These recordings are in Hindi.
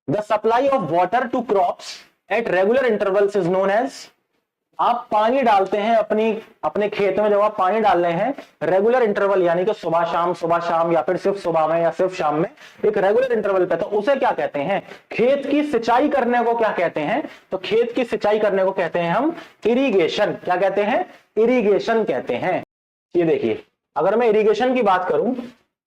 The supply of water to crops at regular intervals is known as. आप पानी डालते हैं अपने खेत में, जब आप पानी डाल रहे हैं रेगुलर इंटरवल यानी कि सुबह शाम या फिर सिर्फ सुबह में या सिर्फ शाम में, एक रेगुलर इंटरवल पे, तो उसे क्या कहते हैं? खेत की सिंचाई करने को क्या कहते हैं? तो खेत की सिंचाई करने को कहते हैं हम इरिगेशन। क्या कहते हैं? इरिगेशन कहते हैं। ये देखिए, अगर मैं इरिगेशन की बात करूं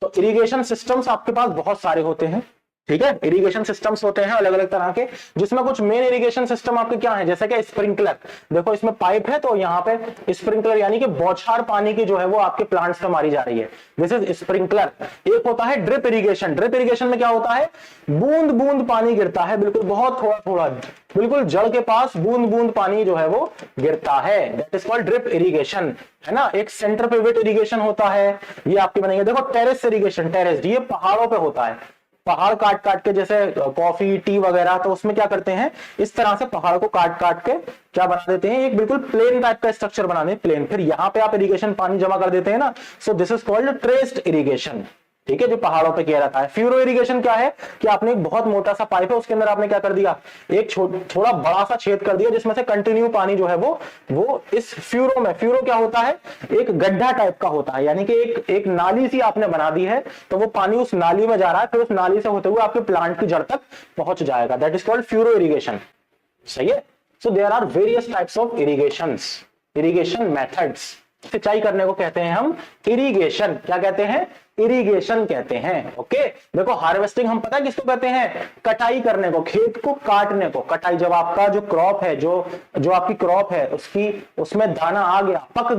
तो इरिगेशन सिस्टम्स आपके पास बहुत सारे होते हैं, ठीक है। इरिगेशन सिस्टम्स होते हैं अलग अलग तरह के, जिसमें कुछ मेन इरिगेशन सिस्टम आपके क्या है, जैसे कि स्प्रिंकलर। देखो इसमें पाइप है तो यहाँ पे स्प्रिंकलर यानी कि बौछार पानी की जो है वो आपके प्लांट्स में मारी जा रही है, दिस इज स्प्रिंकलर। एक होता है ड्रिप इरिगेशन। ड्रिप इरिगेशन में क्या होता है? बूंद बूंद पानी गिरता है, बिल्कुल बहुत थोड़ा थोड़ा, बिल्कुल जड़ के पास बूंद बूंद पानी जो है वो गिरता है, that is called drip irrigation, है ना। एक सेंटर पिवट इरिगेशन होता है, ये आपके बनेंगे। देखो टेरेस इरिगेशन, टेरेस ये पहाड़ों पे होता है, पहाड़ काट काट के, जैसे कॉफी टी वगैरह, तो उसमें क्या करते हैं, इस तरह से पहाड़ को काट काट के क्या बना देते हैं, एक बिल्कुल प्लेन टाइप का स्ट्रक्चर बना देते, प्लेन। फिर यहाँ पे आप इरिगेशन पानी जमा कर देते हैं ना, so this is called traced irrigation, ठीक है, जो पहाड़ों पे किया जाता है। फ्यूरो इरिगेशन क्या है कि आपने एक बहुत मोटा सा पाइप है, उसके अंदर आपने क्या कर दिया, एक थोड़ा बड़ा सा छेद कर दिया, जिसमें से कंटिन्यू पानी जो है वो इस फ्यूरो में, फ्यूरो क्या होता है, एक गड्ढा टाइप का होता है, यानी कि एक नाली सी आपने बना दी है, तो वो पानी उस नाली में जा रहा है, फिर उस नाली से होते हुए आपके प्लांट की जड़ तक पहुंच जाएगा, that is called furrow irrigation. सही है। So there are various types of irrigations, irrigation methods. सिंचाई करने को कहते हैं हम इरिगेशन। क्या कहते हैं? इरिगेशन कहते हैं। ओके, देखो हार्वेस्टिंग हम पता है किसको कहते हैं? कटाई करने को, खेत को काटने को। कटाई जब आपका जो क्रॉप है, जो आपकी क्रॉप है, उसमें दाना आ गया, पक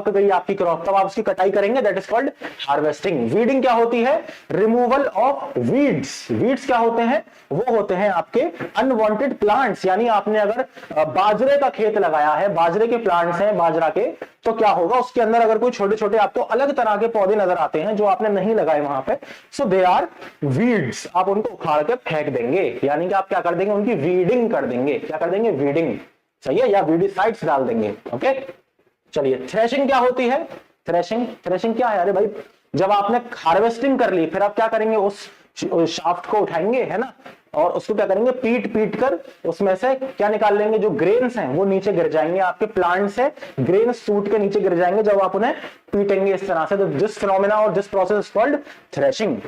गई आपकी क्रॉप, तब आप उसकी कटाई करेंगे, that is called harvesting. Weeding क्या होती है? Removal of weeds. वीड्स क्या होते हैं? वो होते हैं आपके अनवांटेड प्लांट्स, यानी आपने अगर बाजरे का खेत लगाया है, बाजरे के प्लांट्स हैं बाजरा के, तो क्या होगा, उसके अंदर अगर कोई छोटे छोटे आपको अलग तरह के पौधे नजर आते हैं जो आपने नहीं लगाए वहां पे, सो दे आर वीड्स। आप उनको उखाड़ के फेंक देंगे, यानी कि आप क्या कर देंगे, उनकी वीडिंग कर देंगे। क्या कर देंगे? वीडिंग। सही है, या वीडिसाइड्स डाल देंगे। ओके, चलिए थ्रेशिंग क्या होती है? थ्रेशिंग क्या है? अरे भाई, जब आपने हार्वेस्टिंग कर ली, फिर आप क्या करेंगे, उस शाफ्ट को उठाएंगे, है ना, और उसको क्या करेंगे, पीट पीट कर उसमें से क्या निकाल लेंगे, जो ग्रेन्स हैं वो नीचे गिर जाएंगे, आपके प्लांट से ग्रेन्स टूट के नीचे गिर जाएंगे जब आप उन्हें पीटेंगे इस तरह से। तो दिस फिनोमेना और this process is called threshing.